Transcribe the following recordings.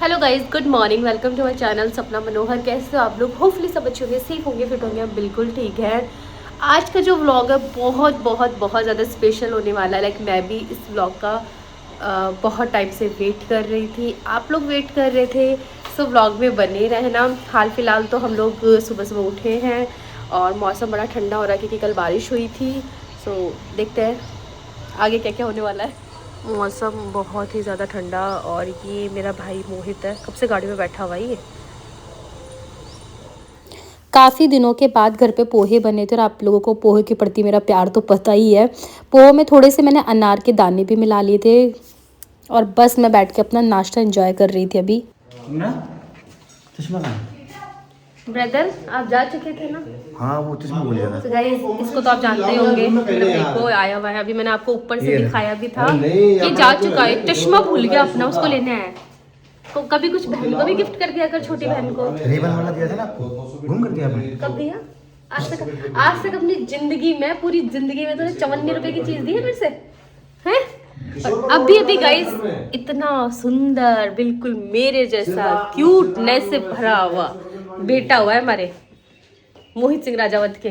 Hello guys, good morning. Welcome to my channel Sapna Manohar. कैसे हो आप लोग? होपफुली सब अच्छे होंगे, सेफ होंगे, फिट होंगे। हम बिल्कुल ठीक है। आज का जो व्लॉग है बहुत बहुत बहुत ज़्यादा स्पेशल होने वाला है। मैं भी इस व्लॉग का बहुत टाइम से वेट कर रही थी, आप लोग वेट कर रहे थे। सो व्लॉग में बने रहना। हाल फिलहाल तो हम लोग सुबह सुबह उठे हैं और मौसम बड़ा ठंडा हो रहा है क्योंकि कल बारिश हुई थी। सो देखते हैं आगे क्या क्या होने वाला है। मौसम बहुत ही ज़्यादा ठंडा। और ये मेरा भाई मोहित है, कब से गाड़ी में बैठा हुआ है ये। काफ़ी दिनों के बाद घर पे पोहे बने थे और आप लोगों को पोहे के प्रति मेरा प्यार तो पता ही है। पोहे में थोड़े से मैंने अनार के दाने भी मिला लिए थे और बस मैं बैठ के अपना नाश्ता एंजॉय कर रही थी अभी। ना चश्मा कहाँ ब्रदर, आप जा चुके थे ना। हाँ वो चश्मा भूल गया था। तो गाइस, इसको तो आप जानते ही होंगे, मेरे भाई को आया हुआ है। अभी मैंने आपको ऊपर से दिखाया भी था कि जा चुका है। चश्मा भूल गया अपना, उसको लेने आया है। तो कभी कुछ बहन को भी गिफ्ट कर दिया कर, छोटी बहन को। रेबन वाला दिया था ना आपको, गुम कर दिया आपने। कब दिया? आज तक अपनी जिंदगी में, पूरी जिंदगी में तो 54 रुपए की चीज दी है मेरे से, हैं? और अभी अभी गाइस, इतना सुंदर, बिल्कुल मेरे जैसा क्यूटनेस से भरा हुआ बेटा हुआ है हमारे मोहित सिंह राजावत के।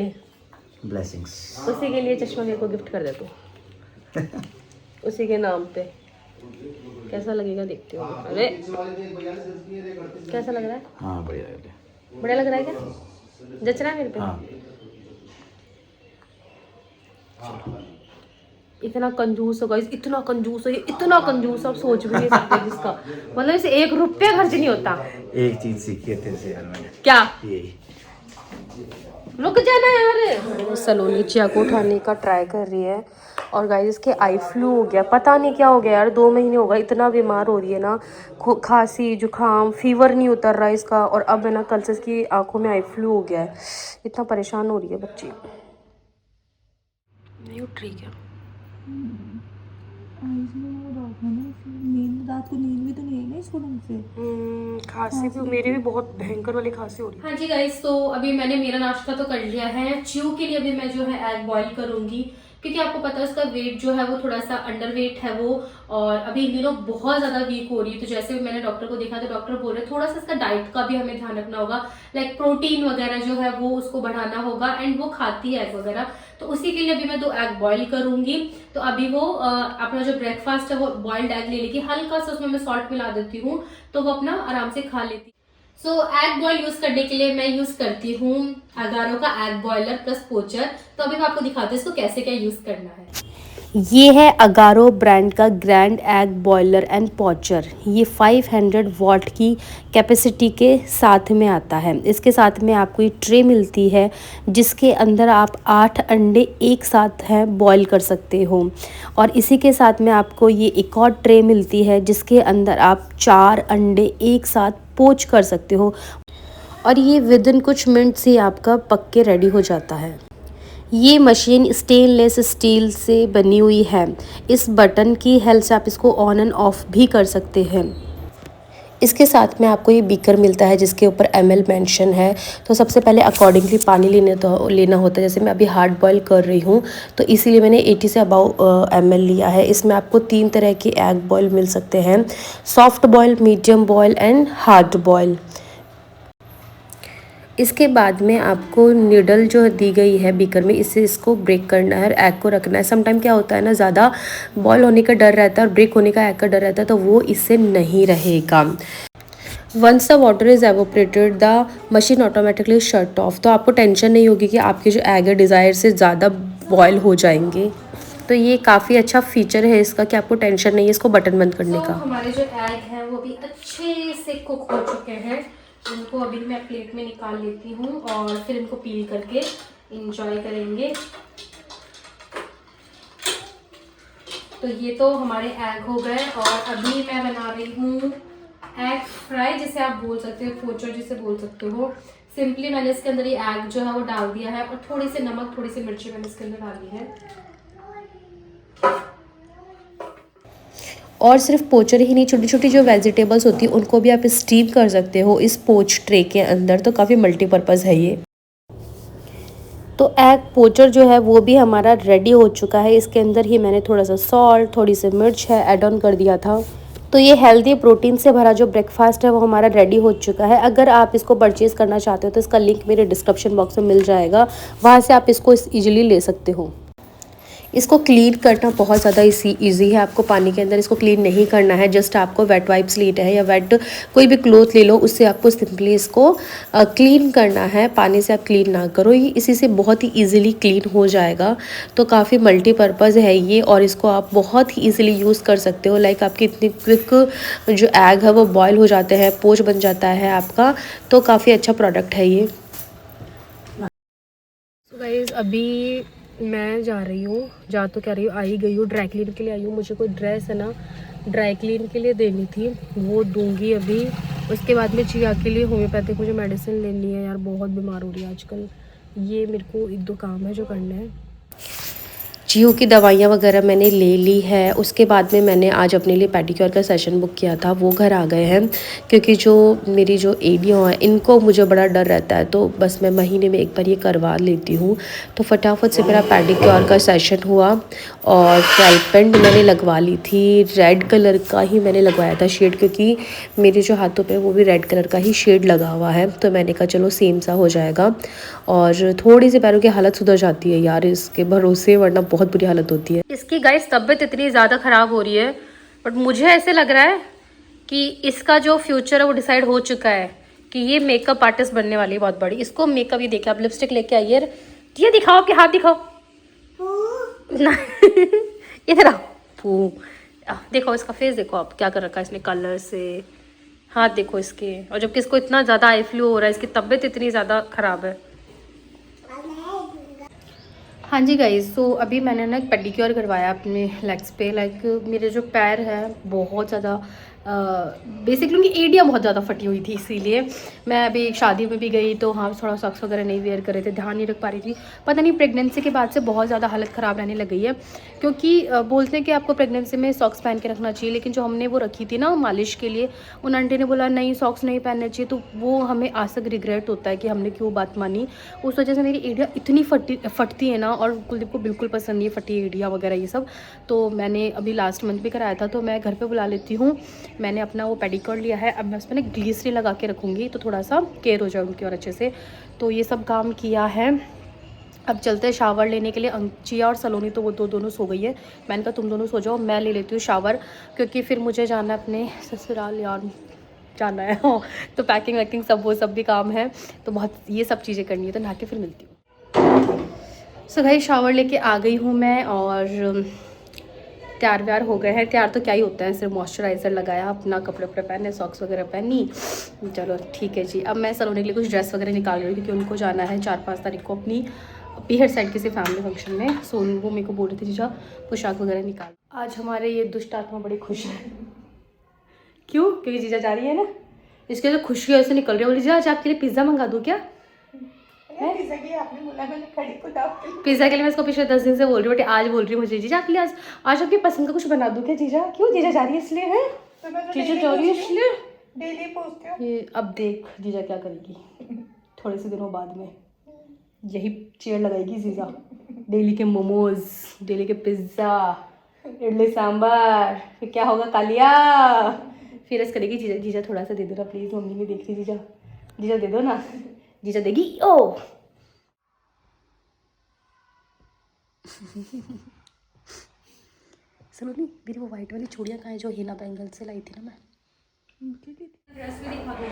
ब्लेसिंग्स। उसी के लिए चश्मा मेरे को गिफ्ट कर दे तू। उसी के नाम पे। कैसा लगेगा देखते हो। अरे कैसा लग रहा है? हाँ बढ़िया लग रहा बढ़िया लग रहा है क्या? जच रहा है मेरे पे? है। हाँ इतना कंजूस हो गाइस, इतना कंजूस हो, ये इतना कंजूस आप सोच भी नहीं सकते जिसका मतलब इसे 1 रुपया खर्च नहीं होता। एक चीज सीखी है तेरे से यार मैंने। क्या? ये रुक जाना यार। सलोनी चिया को उठाने का ट्राई कर रही है और गाइस इसके आई फ्लू हो गया। पता नहीं क्या हो गया यार, 2 महीने हो गए, इतना बीमार हो रही है ना। खांसी जुकाम फीवर नहीं उतर रहा है इसका। और अब है ना, कल से इसकी आंखों में आई फ्लू हो गया है। इतना परेशान हो रही है बच्ची। नहीं उठ रही क्या? रात को नींद भी तो नहीं है ना इसको ढंग से। खांसी भी मेरी भी बहुत भयंकर वाली खांसी हो रही है। हाँ जी गाइस, तो अभी मैंने मेरा नाश्ता तो कर लिया है। च्यू के लिए अभी मैं जो है एग बॉईल करूंगी क्योंकि आपको पता है उसका वेट जो है वो थोड़ा सा अंडर वेट है वो। और अभी इन दिनों बहुत ज्यादा वीक हो रही है। तो जैसे भी मैंने डॉक्टर को देखा तो डॉक्टर बोल रहे थोड़ा सा इसका डाइट का भी हमें ध्यान रखना होगा। प्रोटीन वगैरह जो है वो उसको बढ़ाना होगा। एंड वो खाती है एग वगैरह, तो उसी के लिए अभी मैं 2 एग बॉईल करूंगी। तो अभी वो अपना जो ब्रेकफास्ट है वो बॉइल्ड एग ले लेगी, हल्का सा उसमें मैं सॉल्ट मिला देती हूँ तो वो अपना आराम से खा लेती। सो एग बॉयल यूज करने के लिए मैं यूज करती हूँ अगारो का एग बॉयलर प्लस पोचर। तो अभी मैं आपको दिखाती हूँ इसको कैसे क्या यूज करना है। ये है अगारो ब्रांड का ग्रैंड एग बॉयलर एंड पॉचर। ये 500 वॉट की कैपेसिटी के साथ में आता है। इसके साथ में आपको ये ट्रे मिलती है जिसके अंदर आप 8 अंडे एक साथ हैं बॉईल कर सकते हो। और इसी के साथ में आपको ये एक और ट्रे मिलती है जिसके अंदर आप 4 अंडे एक साथ पोच कर सकते हो। और ये विद इन कुछ मिनट्स ही आपका पक के रेडी हो जाता है। ये मशीन स्टेनलेस स्टील से बनी हुई है। इस बटन की हेल्प से आप इसको ऑन एंड ऑफ भी कर सकते हैं। इसके साथ में आपको ये बीकर मिलता है जिसके ऊपर ml मेंशन है। तो सबसे पहले अकॉर्डिंगली पानी लेना होता है। जैसे मैं अभी हार्ड बॉईल कर रही हूँ तो इसीलिए मैंने 80 से अबाउ ml लिया है। इसमें आपको 3 तरह के एग बॉयल मिल सकते हैं, soft boil, medium boil and hard boil. इसके बाद में आपको निडल जो दी गई है बीकर में, इसको ब्रेक करना है और एग को रखना है। समटाइम क्या होता है ना, ज़्यादा बॉयल होने का डर रहता है और ब्रेक होने का एग का डर रहता है, तो वो इससे नहीं रहेगा। Once the water is evaporated the machine automatically shut off. तो आपको टेंशन नहीं होगी कि आपके जो एग है डिज़ायर से ज़्यादा बॉयल हो जाएंगे। तो ये काफ़ी अच्छा फीचर है इसका कि आपको टेंशन नहीं है इसको बटन बंद करने का। हमारे जो एग हैं वो भी अच्छे से कुक हो चुके हैं। इनको अभी मैं प्लेट में निकाल लेती हूँ और फिर इनको पील करके इंजॉय करेंगे। तो ये तो हमारे एग हो गए और अभी मैं बना रही हूँ एग फ्राई, जिसे आप बोल सकते हो, पोचर जिसे बोल सकते हो। सिंपली मैंने इसके अंदर ये एग जो है वो डाल दिया है और थोड़ी सी नमक, थोड़ी सी मिर्ची मैंने इसके अंदर डाली है। और सिर्फ पोचर ही नहीं, छोटी छोटी जो वेजिटेबल्स होती है उनको भी आप स्टीम कर सकते हो इस पोच ट्रे के अंदर। तो काफ़ी मल्टीपर्पज़ है ये। तो एग पोचर जो है वो भी हमारा रेडी हो चुका है। इसके अंदर ही मैंने थोड़ा सा सॉल्ट, थोड़ी सी मिर्च है ऐड ऑन कर दिया था। तो तो ये हेल्दी प्रोटीन से भरा जो ब्रेकफास्ट है वो हमारा रेडी हो चुका है। अगर आप इसको परचेज़ करना चाहते हो तो इसका लिंक मेरे डिस्क्रिप्शन बॉक्स में मिल जाएगा, वहाँ से आप इसको ईजिली ले सकते हो। इसको क्लीन करना बहुत ज़्यादा ईजी है। आपको पानी के अंदर इसको क्लीन नहीं करना है, जस्ट आपको वेट वाइप्स लेना है या वेट कोई भी क्लोथ ले लो, उससे आपको सिंपली इसको क्लीन करना है। पानी से आप क्लीन ना करो, ये इसी से बहुत ही इजीली क्लीन हो जाएगा। तो काफ़ी मल्टीपर्पज़ है ये, और इसको आप बहुत ही ईजिली यूज़ कर सकते हो। लाइक आपकी इतनी क्विक जो एग है वो बॉयल हो जाते हैं, पोच बन जाता है आपका, तो काफ़ी अच्छा प्रोडक्ट है ये। सो गाइस अभी मैं जा रही हूँ, जा तो क्या रही हूँ, आई गई हूँ, ड्राई क्लीन के लिए आई हूँ। मुझे कोई ड्रेस है ना ड्राई क्लीन के लिए देनी थी, वो दूंगी अभी। उसके बाद में चिया के लिए होम्योपैथिक मुझे मेडिसिन लेनी है यार, बहुत बीमार हो रही है आजकल। ये मेरे को एक दो काम है जो करने हैं। चियो की दवाइयाँ वगैरह मैंने ले ली है। उसके बाद में मैंने आज अपने लिए पेडिक्योर का सेशन बुक किया था, वो घर आ गए हैं। क्योंकि जो मेरी जो एडियाँ हैं इनको मुझे बड़ा डर रहता है, तो बस मैं महीने में एक बार ये करवा लेती हूँ। तो फटाफट से मेरा पेडिक्योर का सेशन हुआ, और ट्राई पेंट मैंने लगवा ली थी। रेड कलर का ही मैंने लगवाया था शेड, क्योंकि मेरे जो हाथों पे वो भी रेड कलर का ही शेड लगा हुआ है, तो मैंने कहा चलो सेम सा हो जाएगा। और थोड़ी सी पैरों की हालत सुधर जाती है यार इसके भरोसे, वरना बहुत बुरी हालत होती है। इसकी गाइस तबीयत इतनी ज़्यादा ख़राब हो रही है, बट मुझे ऐसे लग रहा है कि इसका जो फ्यूचर है वो डिसाइड हो चुका है कि ये मेकअप आर्टिस्ट बनने वाली है बहुत बड़ी। इसको मेकअप, ये देखिए आप लिपस्टिक लेके आइए, ये दिखाओ कि हाथ दिखाओ ना इधर आओ। देखो इसका फेस देखो आप, क्या कर रखा है इसने कलर से, हाथ देखो इसके। और जबकि इसको इतना ज़्यादा आई फ्लू हो रहा है, इसकी तबीयत इतनी ज़्यादा ख़राब है। हाँ जी गाइस, तो अभी मैंने ना एक पेडिक्योर करवाया अपने लेग्स पे। लाइक मेरे जो पैर है बहुत ज़्यादा बेसिकली उनकी एड़ियाँ बहुत ज़्यादा फटी हुई थी, इसीलिए मैं अभी शादी में भी गई तो हाँ थोड़ा सॉक्स वगैरह नहीं वेयर कर रहे थे, ध्यान नहीं रख पा रही थी। पता नहीं प्रेगनेंसी के बाद से बहुत ज़्यादा हालत ख़राब रहने लग गई है, क्योंकि बोलते हैं कि आपको प्रेगनेंसी में सॉक्स पहन के रखना चाहिए, लेकिन जो हमने वो रखी थी ना मालिश के लिए, उन आंटी ने बोला नहीं सॉक्स नहीं पहनने चाहिए। तो वो हमें आज तक रिग्रेट होता है कि हमने क्यों बात मानी। उस वजह से मेरी एड़ियाँ इतनी फटती है ना, और कुलदीप को बिल्कुल पसंद नहीं है फटी एड़ियाँ वगैरह ये सब। तो मैंने अभी लास्ट मंथ भी कराया था, तो मैं घर पे बुला लेती हूँ। मैंने अपना वो पेडिक्योर लिया है, अब मैं उसमें ना ग्लिसरीन लगा के रखूँगी, तो थोड़ा सा केयर हो जाए उनकी और अच्छे से। तो ये सब काम किया है, अब चलते हैं शावर लेने के लिए। चिया और सलोनी तो वो दोनों सो गई है। मैंने कहा तुम दोनों सो जाओ, मैं ले लेती हूँ शावर, क्योंकि फिर मुझे जाना है अपने ससुराल यार, जाना है तो पैकिंग वैकिंग सब वो सब भी काम है, तो बहुत ये सब चीज़ें करनी है। तो नहा के फिर मिलती हूँ। सो भाई शावर लेके आ गई हूँ मैं, और तैयार व्यार हो गए हैं। तैयार तो क्या ही होता है, सिर्फ मॉइस्चराइज़र लगाया, अपना कपड़े वपड़े पहने, सॉक्स वगैरह पहनी, चलो ठीक है जी। अब मैं सलोनी के लिए कुछ ड्रेस वगैरह निकाल रही हूँ, क्योंकि उनको जाना है 4-5 तारीख को अपनी पीहर साइड किसी फैमिली फंक्शन में। सो वो मेरे को बोल रही थी जीजा पोशाक वगैरह निकाल। आज हमारे ये दुष्ट आत्मा बड़ी खुश है। क्यों? क्योंकि जीजा जा रही है ना, इसके लिए खुशी ऐसे निकल रही है। बोली जीजा आज आपके लिए पिज़्ज़ा मंगा दूँ क्या? पिज़्ज़ा के लिए मैं इसको पिछले 10 दिन से बोल रही हूँ, बट आज बोल रही हूँ मुझे जीजा आपके लिए आज आपकी पसंद का कुछ बना दूँ क्या जीजा? क्यों जीजा जा रही है इसलिए है? जीजा जा रही है इसलिए डेली पूछते हो। ये अब देख जीजा क्या करेगी थोड़े से दिनों बाद में, यही चेयर लगाएगी जीजा। डेली के मोमोज, डेली के पिज़्ज़ा, इडली सांभर, फिर क्या होगा कालिया, फिर ऐसे करेगी जीजा। जीजा थोड़ा सा दे दो ना प्लीज़, मम्मी ने देख रही। जीजा जीजा दे दो ना, जीजा देगी। ओ सलोनी मेरी वो वाइट वाली चूड़ियाँ कहाँ है जो हिना बैंगल से लाई थी ना मैं? ड्रेस भी दिखा दो।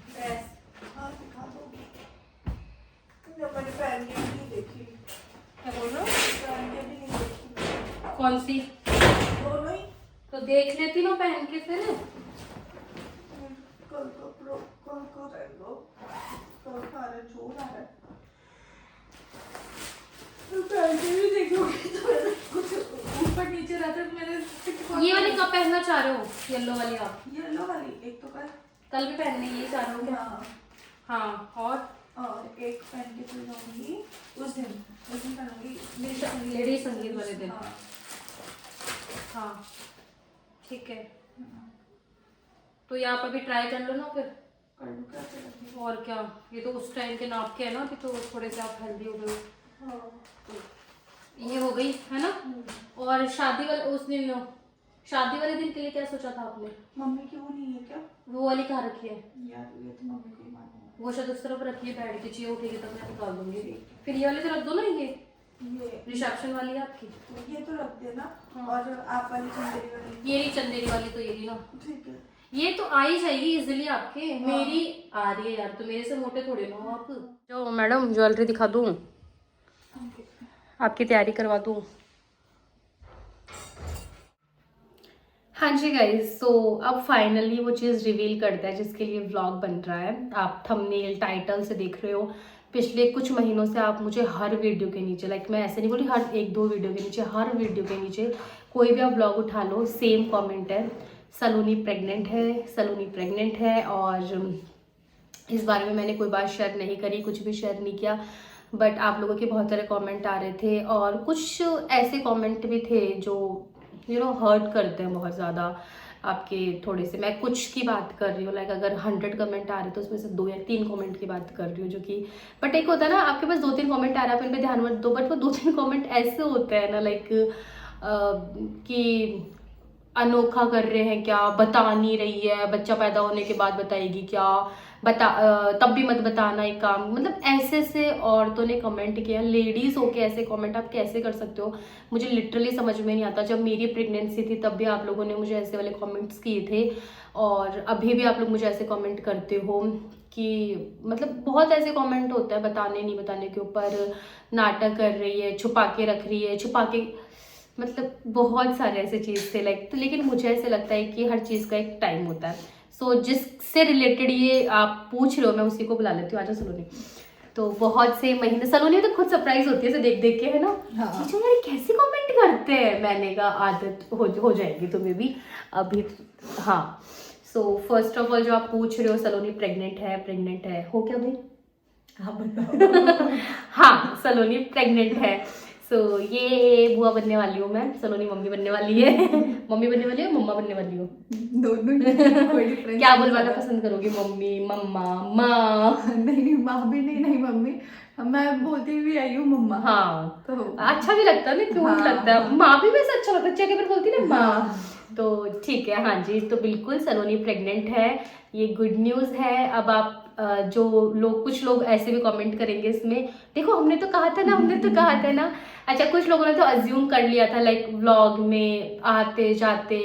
ड्रेस क्या बोल रहे हो? कौन सी? तो देख लेती ना पहन के फिर। ये वाली कब पहनना चाह रहे हो? येलो वाली? आप येलो वाली एक तो कल भी पहनने ये चाह रहे हो क्या? हाँ और एक पहन के चल जाऊंगी उस दिन पहनूंगी लेडी संगीत वाले दिन। हाँ हाँ ठीक है, तो ये आप अभी ट्राई कर लो ना फिर। कर लूँ क्या करूँगी? और क्या, ये तो उस टाइम के नाप के है ना, अभी तो थोड़े से आप हेल्दी हो गए हो। हाँ ये हो गई है ना। और शादी वाले उस दिन शादी वाले दिन के लिए क्या सोचा था आपने? मम्मी की वो नहीं है क्या? वो वाली कहाँ रखी है? यार ये तो मम्मी को ही मालूम है। वो शायद उस तरफ रखिए, बैठ के चाहिए उठेगी तब मैं निकाल दूंगी। फिर ये वाली तो रख दो ना, ये रिसेप्शन वाली है आपकी, ये तो रख देना। हाँ। और आप वाली चंदेरी वाली, ये रही चंदेरी वाली, तो ये रही ना, ठीक है। ये तो आ ही जाएगी इजिली आपके। मेरी आ रही है यार, तो मेरे से मोटे थोड़े ना हो आप। जो मैडम ज्वेलरी दिखा दूँ, आपकी तैयारी करवा दूँ। हाँ जी गाइज, सो अब फाइनली वो चीज़ रिवील करता है जिसके लिए व्लॉग बन रहा है। आप थंबनेल टाइटल से देख रहे हो, पिछले कुछ महीनों से आप मुझे हर वीडियो के नीचे, लाइक मैं ऐसे नहीं बोल रही हर एक दो वीडियो के नीचे, हर वीडियो के नीचे कोई भी आप व्लॉग उठा लो, सेम कमेंट है, सलोनी प्रेग्नेंट है, सलोनी प्रेग्नेंट है। और इस बारे में मैंने कोई बात शेयर नहीं करी, कुछ भी शेयर नहीं किया, बट आप लोगों के बहुत सारे कमेंट आ रहे थे और कुछ ऐसे कमेंट भी थे जो हर्ट करते हैं बहुत ज़्यादा आपके थोड़े से। मैं कुछ की बात कर रही हूँ, लाइक अगर 100 कमेंट आ रहे तो उसमें से 2 या 3 कमेंट की बात कर रही हूँ, जो कि बट एक होता है ना, आपके पास 2-3 कमेंट आ रहा है, आप इन पर ध्यान मत दो, बट वो 2-3 कमेंट ऐसे होते हैं ना, लाइक कि अनोखा कर रहे हैं क्या, बता नहीं रही है, बच्चा पैदा होने के बाद बताएगी क्या, तब भी मत बताना एक काम, मतलब ऐसे से औरतों ने कमेंट किया। लेडीज होके ऐसे कमेंट आप कैसे कर सकते हो, मुझे लिटरली समझ में नहीं आता। जब मेरी प्रेगनेंसी थी तब भी आप लोगों ने मुझे ऐसे वाले कमेंट्स किए थे, और अभी भी आप लोग मुझे ऐसे कमेंट करते हो कि मतलब बहुत ऐसे कमेंट होता है बताने नहीं बताने के ऊपर, नाटक कर रही है, छुपा के रख रही है, छुपा के, मतलब बहुत सारे ऐसे चीज़ थे लाइक। तो लेकिन मुझे ऐसे लगता है कि हर चीज़ का एक टाइम होता है। सो जिससे रिलेटेड ये आप पूछ रहे हो, मैं उसी को बुला लेती हूँ। आजा सलोनी। तो बहुत से महीने, सलोनी तो खुद सरप्राइज होती है देख देख के, है ना, अच्छा यार कैसे कमेंट करते हैं। मैंने कहा आदत हो जाएगी तुम्हें भी अभी। हाँ, सो फर्स्ट ऑफ ऑल जो आप पूछ रहे हो, सलोनी प्रेग्नेंट है, हो क्या भाई? हाँ बताओ। हाँ, सलोनी प्रेग्नेंट है। सो ये बुआ बनने वाली हूँ मैं, सलोनी मम्मी बनने वाली है। मम्मी बनने वाली है, मम्मा बनने वाली हूँ, दोनों कोई डिफरेंस। क्या बुलवाना पसंद करोगी, मम्मी, मम्मा, माँ? नहीं माँ भी नहीं, मम्मी, मैं बोलती भी आई हूँ मम्मा। हाँ, तो अच्छा भी लगता है ना, क्यूट लगता है। माँ भी वैसे अच्छा लगता है, चेक पर बोलती ना माँ। तो ठीक है, हाँ जी, तो बिल्कुल सलोनी प्रेग्नेंट है, ये गुड न्यूज़ है। अब आप जो लोग, कुछ लोग ऐसे भी कमेंट करेंगे इसमें, देखो हमने तो कहा था ना, अच्छा कुछ लोगों ने तो अज्यूम कर लिया था, लाइक व्लॉग में आते जाते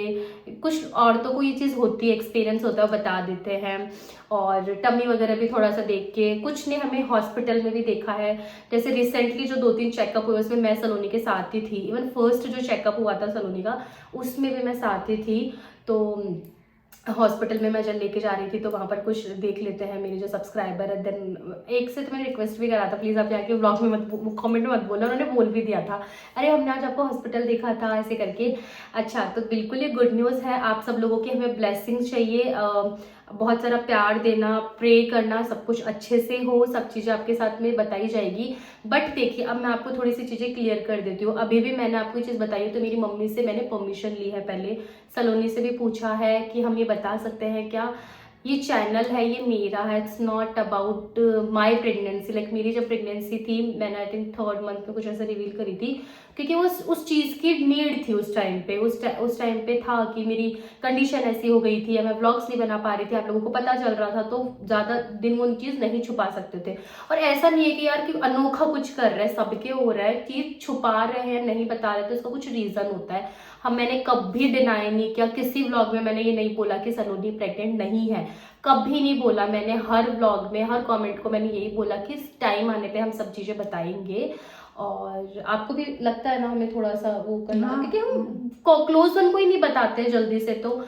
कुछ औरतों को ये चीज़ होती है, एक्सपीरियंस होता है, बता देते हैं। और टमी वगैरह भी थोड़ा सा देख के, कुछ ने हमें हॉस्पिटल में भी देखा है, जैसे रिसेंटली जो 2-3 चेकअप हुए उसमें मैं सलोनी के साथ ही थी। इवन फर्स्ट जो चेकअप हुआ था सलोनी का, उसमें भी मैं साथ ही थी। तो हॉस्पिटल में मैं जब लेके जा रही थी तो वहाँ पर कुछ देख लेते हैं मेरे जो सब्सक्राइबर है। देन एक से तो मैंने रिक्वेस्ट भी करा था, प्लीज़ आप जाके व्लॉग में मत, कमेंट में मत बोलना। उन्होंने बोल भी दिया था, अरे हमने आज आपको हॉस्पिटल देखा था ऐसे करके। अच्छा, तो बिल्कुल ये गुड न्यूज़ है। आप सब लोगों की हमें ब्लेसिंग्स चाहिए, बहुत सारा प्यार देना, प्रे करना, सब कुछ अच्छे से हो, सब चीज़ें आपके साथ में बताई जाएगी। बट देखिए, अब मैं आपको थोड़ी सी चीज़ें क्लियर कर देती हूँ। अभी भी मैंने आपको ये चीज़ बताई है तो मेरी मम्मी से मैंने परमिशन ली है, पहले सलोनी से भी पूछा है कि हम ये बता सकते हैं क्या, ये चैनल है, ये मेरा है, it's not about my pregnancy. Like मेरी जब प्रेगनेंसी थी, मैंने आई थिंक 3rd मंथ में कुछ ऐसा रिवील करी थी, क्योंकि उस चीज़ की नीड थी उस टाइम पे। उस टाइम पे था कि मेरी कंडीशन ऐसी हो गई थी या मैं व्लॉग्स नहीं बना पा रही थी, आप लोगों को पता चल रहा था, तो ज़्यादा दिन वो चीज़ नहीं छुपा सकते थे। और ऐसा नहीं है कि यार कि अनोखा कुछ कर रहे हैं, सबके हो रहा है, चीज़ छुपा रहे हैं, नहीं बता रहे, तो इसका कुछ रीज़न होता है। मैंने कभी डिनाई नहीं किया, किसी व्लॉग में मैंने ये नहीं बोला कि सलोनी प्रेग्नेंट नहीं है, कभी नहीं बोला मैंने। हर व्लॉग में, हर कमेंट को मैंने यही बोला कि इस टाइम आने पे हम सब चीज़ें बताएंगे। और आपको भी लगता है ना हमें थोड़ा सा वो करना, क्योंकि हम क्लोज वन को ही नहीं बताते जल्दी से। तो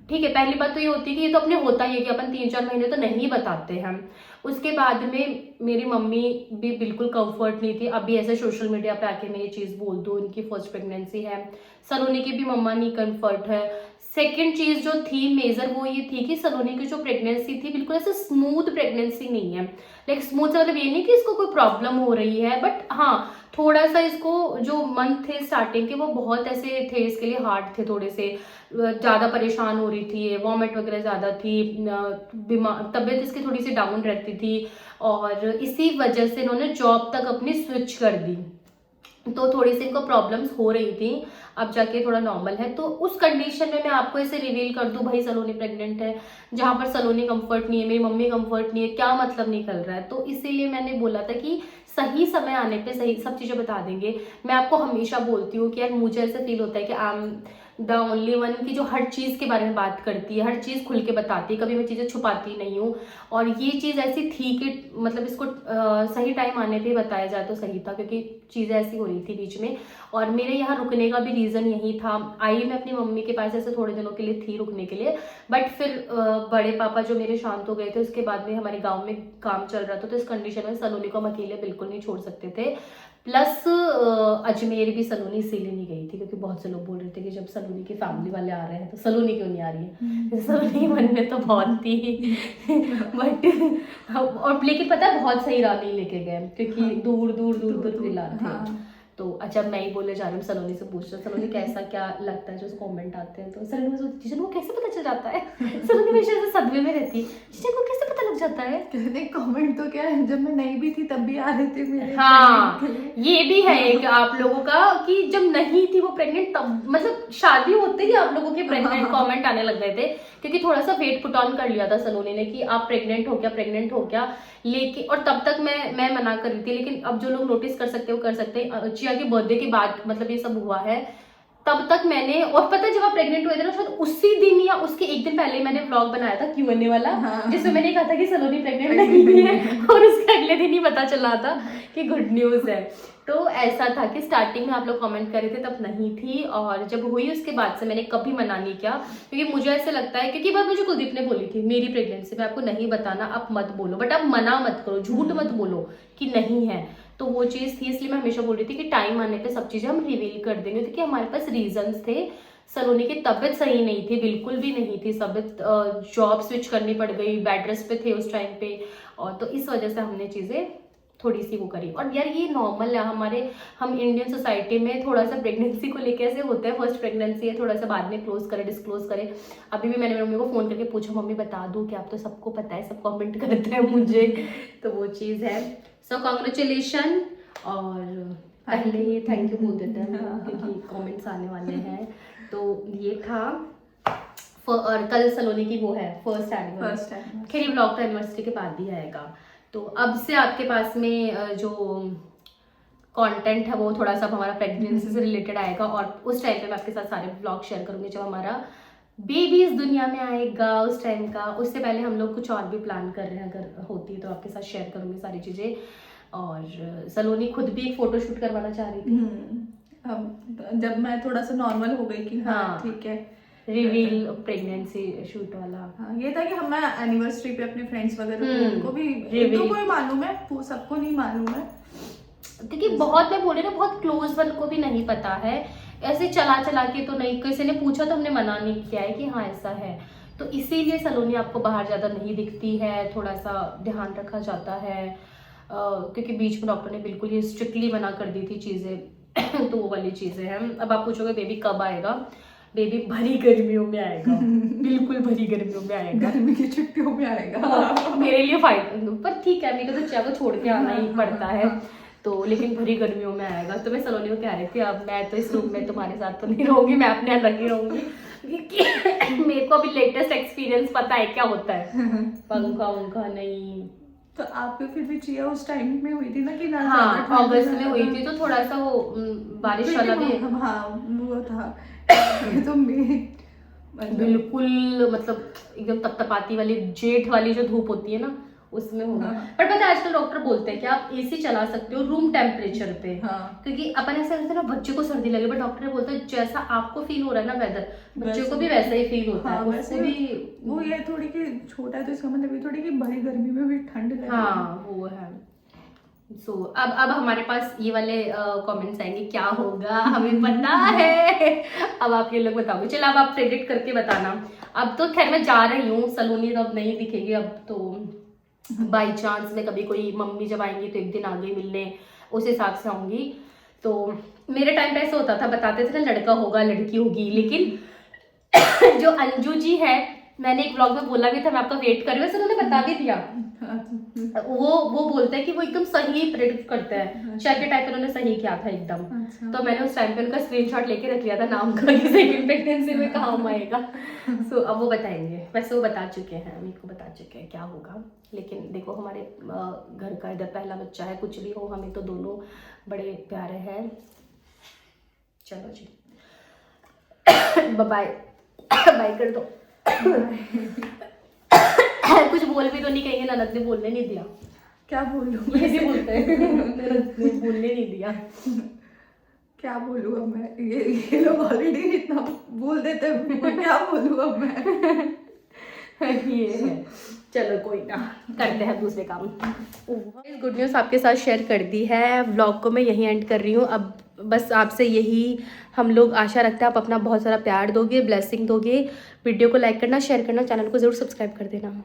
ठीक है, पहली बात तो ये होती है कि ये तो अपने होता ही है कि अपन 3-4 महीने तो नहीं बताते हैं। उसके बाद में मेरी मम्मी भी बिल्कुल कंफर्ट नहीं थी। अभी ऐसे सोशल मीडिया पे आके मैं ये चीज़ बोल दूँ, उनकी फर्स्ट प्रेगनेंसी है, सलोनी की भी मम्मा नहीं कंफर्ट है। सेकेंड चीज़ जो थी मेजर, वो ये थी कि सलोनी की जो प्रेगनेंसी थी बिल्कुल ऐसे स्मूथ प्रेगनेंसी नहीं है। लाइक स्मूथ मतलब ये नहीं कि इसको कोई प्रॉब्लम हो रही है, बट हाँ थोड़ा सा इसको जो मंथ थे स्टार्टिंग के वो बहुत ऐसे थे, इसके लिए हार्ड थे, थोड़े से ज़्यादा परेशान हो रही थी, वॉमिट वगैरह ज़्यादा थी, बीमार, तबीयत इसकी थोड़ी सी डाउन रहती थी। और इसी वजह से इन्होंने जॉब तक अपनी स्विच कर दी। तो थोड़ी सी इनको प्रॉब्लम्स हो रही थी, अब जाके थोड़ा नॉर्मल है। तो उस कंडीशन में मैं आपको ऐसे रिवील कर दूं भाई सलोनी प्रेग्नेंट है, जहां पर सलोनी कंफर्ट नहीं है, मेरी मम्मी कंफर्ट नहीं है, क्या मतलब निकल रहा है। तो इसीलिए मैंने बोला था कि सही समय आने पे सही सब चीज़ें बता देंगे। मैं आपको हमेशा बोलती हूँ कि यार मुझे ऐसे फील होता है कि I am the only one की जो हर चीज़ के बारे में बात करती है, हर चीज़ खुल के बताती है, कभी मैं चीज़ें छुपाती नहीं हूँ। और ये चीज़ ऐसी थी कि मतलब इसको सही टाइम आने पे बताया जाए तो सही था, क्योंकि चीज़ें ऐसी हो रही थी बीच में। और मेरे यहाँ रुकने का भी रीज़न यही था। आई मैं अपनी मम्मी के पास ऐसे थोड़े दिनों के लिए थी रुकने के लिए, बट फिर बड़े पापा जो मेरे शांत हो गए थे, उसके बाद में हमारे गाँव में काम चल रहा था, तो इस कंडीशन में सलोनी को हम अकेले बिल्कुल नहीं छोड़ सकते थे। प्लस अजमेर भी सलोनी इसीलिए नहीं गई थी क्योंकि बहुत से लोग बोल रहे थे कि जब सलोनी के फैमिली वाले आ रहे हैं तो सलोनी क्यों नहीं आ रही है। सलोनी के मन में तो बहुत थी बट और लेकिन पता है बहुत सही राह नहीं लेके गए, क्योंकि दूर दूर दूर दूर जिला थे। तो अच्छा मैं ही बोले जा रही हूँ, सलोनी से पूछ रहा हूँ सलोनी कैसा क्या लगता है जो कमेंट आते हैं। तो सलोनी में सोचती है को कैसे पता चल जाता है। सलोनी हमेशा से सदमे में रहती है, को कैसे पता लग जाता है। कहते कमेंट तो क्या है, जब मैं नहीं भी थी तब भी आ रहे थे मेरे। हाँ ये भी है एक आप लोगों का कि जब नहीं थी वो प्रेग्नेंट तब मतलब शादी होते ही आप लोगों के प्रेग्नेंट कमेंट आने लग गए थे, क्योंकि थोड़ा सा वेट पुट ऑन कर लिया था सलोनी ने कि आप प्रेग्नेंट हो क्या। लेकिन और तब तक मैं मना कर रही थी, लेकिन अब जो लोग नोटिस कर सकते हो कर सकते हैं। चिया के बर्थडे के बाद मतलब ये सब हुआ है, तब तक मैंने और पता है जब आप प्रेग्नेंट हुए थे ना शायद उसी दिन या उसके एक दिन पहले मैंने व्लॉग बनाया था Q&A वाला, जिसमें मैंने कहा था कि सलोनी प्रेग्नेंट नहीं है और उसके अगले दिन ही पता चला था कि गुड न्यूज है। तो ऐसा था कि स्टार्टिंग में आप लोग कमेंट कर रहे थे तब नहीं थी, और जब हुई उसके बाद से मैंने कभी मना नहीं किया, क्योंकि मुझे ऐसे लगता है क्योंकि बात मुझे कुलदीप ने बोली थी मेरी प्रेगनेंसी में आपको नहीं बताना, आप मत बोलो, बट आप मना मत करो, झूठ मत बोलो कि नहीं है। तो वो चीज़ थी, इसलिए मैं हमेशा बोल रही थी कि टाइम आने पे सब चीज़ें हम रिवील कर देंगे, क्योंकि हमारे पास रीजंस थे। सलोनी की तबीयत सही नहीं थी, बिल्कुल भी नहीं थी तबीयत, जॉब स्विच करनी पड़ गई, बेड रेस्ट पे थे उस टाइम पे, और तो इस वजह से हमने चीज़ें थोड़ी सी वो करी। और यार ये नॉर्मल है हम इंडियन सोसाइटी में थोड़ा सा प्रेगनेंसी को लेकर ऐसे होता है, फर्स्ट प्रेगनेंसी है थोड़ा सा बाद में क्लोज करे डिस्क्लोज करे। अभी भी मैंने मेरी मम्मी को फ़ोन करके पूछा मम्मी बता दो कि आप तो सबको पता है, सब कमेंट करते हैं मुझे, तो वो चीज़ है। सो कॉन्ग्रेचुलेशन, और पहले ही थैंक यू बोल देते हैं क्योंकि कमेंट्स आने वाले हैं। तो ये था और कल सलोनी की वो है फर्स्ट एनिवर्सरी, खैर ये ब्लॉग तो एनिवर्सरी के बाद ही आएगा। तो अब से आपके पास में जो कंटेंट है वो थोड़ा सा हमारा प्रेगनेंसी से रिलेटेड आएगा, और उस टाइम पे मैं आपके साथ सारे ब्लॉग शेयर करूंगी जब हमारा बेबी इस दुनिया में आएगा उस टाइम का। उससे पहले हम लोग कुछ और भी प्लान कर रहे हैं, अगर होती तो आपके साथ शेयर करूंगी सारी चीज़ें। और सलोनी खुद भी एक फोटो शूट करवाना चाह रही थी अब जब मैं थोड़ा सा नॉर्मल हो गई कि हाँ ठीक है, रिवील प्रेगनेंसी शूट वाला। हाँ ये था कि हम एनिवर्सरी पे अपने फ्रेंड्स वगैरह उनको भी को ही मालूम है, सबको नहीं मालूम है, क्योंकि बहुत मैं बोले ना बहुत क्लोज वन को भी नहीं पता है, ऐसे चला चला के तो नहीं, किसी ने पूछा तो हमने मना नहीं किया है कि हाँ ऐसा है। तो इसीलिए सलोनी आपको बाहर ज़्यादा नहीं दिखती है, थोड़ा सा ध्यान रखा जाता है, क्योंकि बीच में डॉक्टर ने बिल्कुल ही स्ट्रिक्टली मना कर दी थी चीज़ें। तो वो वाली चीज़ें हैं। अब आप पूछोगे बेबी कब आएगा, बेबी भरी गर्मियों में आएगा, बिल्कुल भरी गर्मियों में आएगा, गर्मी की छुट्टियों में आएगा। मेरे लिए फायदा, पर ठीक है मेरे को तो चाय को छोड़ के आना ही पड़ता है, तो लेकिन भरी गर्मियों में आएगा। तो मैं सलोनी को कह रही थी अब मैं तो इस रूम में तुम्हारे साथ तो नहीं रहूंगी, मैं अपने अलग ही रहूंगी, क्योंकि मेरे को अभी लेटेस्ट एक्सपीरियंस पता है क्या होता है, पंखा उंखा नहीं। तो आपको फिर भी चिया उस टाइम में हुई थी ना कि ना? हाँ अगस्त में हुई थी, तो थोड़ा सा वो बारिश वाला भी हाँ वो था। तो बिल्कुल मतलब एकदम तपतपाती वाली जेठ वाली जो धूप होती है ना उसमें होगा। पर पता है आजकल डॉक्टर बोलते हैं कि आप एसी चला सकते हो रूम टेम्परेचर पे, क्योंकि अपन ऐसा करते हैं ना बच्चे को सर्दी लगे, बट डॉक्टर बोलते हैं जैसा आपको फील हो रहा है ना वेदर, बच्चे को भी वैसा ही फील होता है, उसको भी वो ये थोड़ी की छोटा है तो इसका मतलब ये थोड़ी की बड़ी गर्मी में भी ठंड लगे। हाँ वो है। सो अब हमारे पास ये वाले कमेंट्स आएंगे क्या होगा हमें पता है, अब आप ये लोग बताओगे। चलो अब आप प्रेडिक्ट करके बताना। अब तो खैर मैं जा रही हूँ, सलोनी तो अब नहीं दिखेगी, अब तो बाई चांस में कभी कोई मम्मी जब आएंगी तो एक दिन आगे मिलने उस हिसाब से आऊँगी। तो मेरे टाइम पे ऐसा होता था, बताते थे ना लड़का होगा लड़की होगी, लेकिन जो अंजू जी है मैंने एक व्लॉग में बोला भी था मैं आपका वेट कर रही हूँ, वैसे उन्होंने बता भी दिया। वो बोलता है कि वो एकदम सही प्रेडिक्ट करता है, शेयर के टाइप पे उन्होंने सही किया था एकदम। तो मैंने उस टाइम पे उनका स्क्रीनशॉट लेके रख लिया था नाम का कि सेकंड प्रेगनेंसी में काम आएगा। सो अब वो बताएंगे, वैसे वो बता चुके हैं, मेरे को बता चुके हैं क्या होगा। लेकिन देखो हमारे घर का इधर पहला बच्चा है, कुछ भी हो हमें तो दोनों बड़े प्यारे हैं। चलो जी बाय बाय कर दो। कुछ बोल भी तो नहीं कहेंगे, ननद ने बोलने नहीं दिया। क्या बोलूँ, ये भी बोलते हैं ननद ने बोलने नहीं दिया। क्या बोलूँ अब मैं, ये लोग ऑलरेडी इतना बोल देते हैं, मैं क्या बोलूँ अब मैं। ये है, चलो कोई ना, करते हैं दूसरे काम। गुड न्यूज़ आपके साथ शेयर कर दी है। व्लॉग को मैं यहीं एंड कर रही हूँ। अब बस आपसे यही हम लोग आशा रखते हैं आप अपना बहुत सारा प्यार दोगे, ब्लेसिंग दोगे। वीडियो को लाइक करना, शेयर करना, चैनल को ज़रूर सब्सक्राइब कर देना।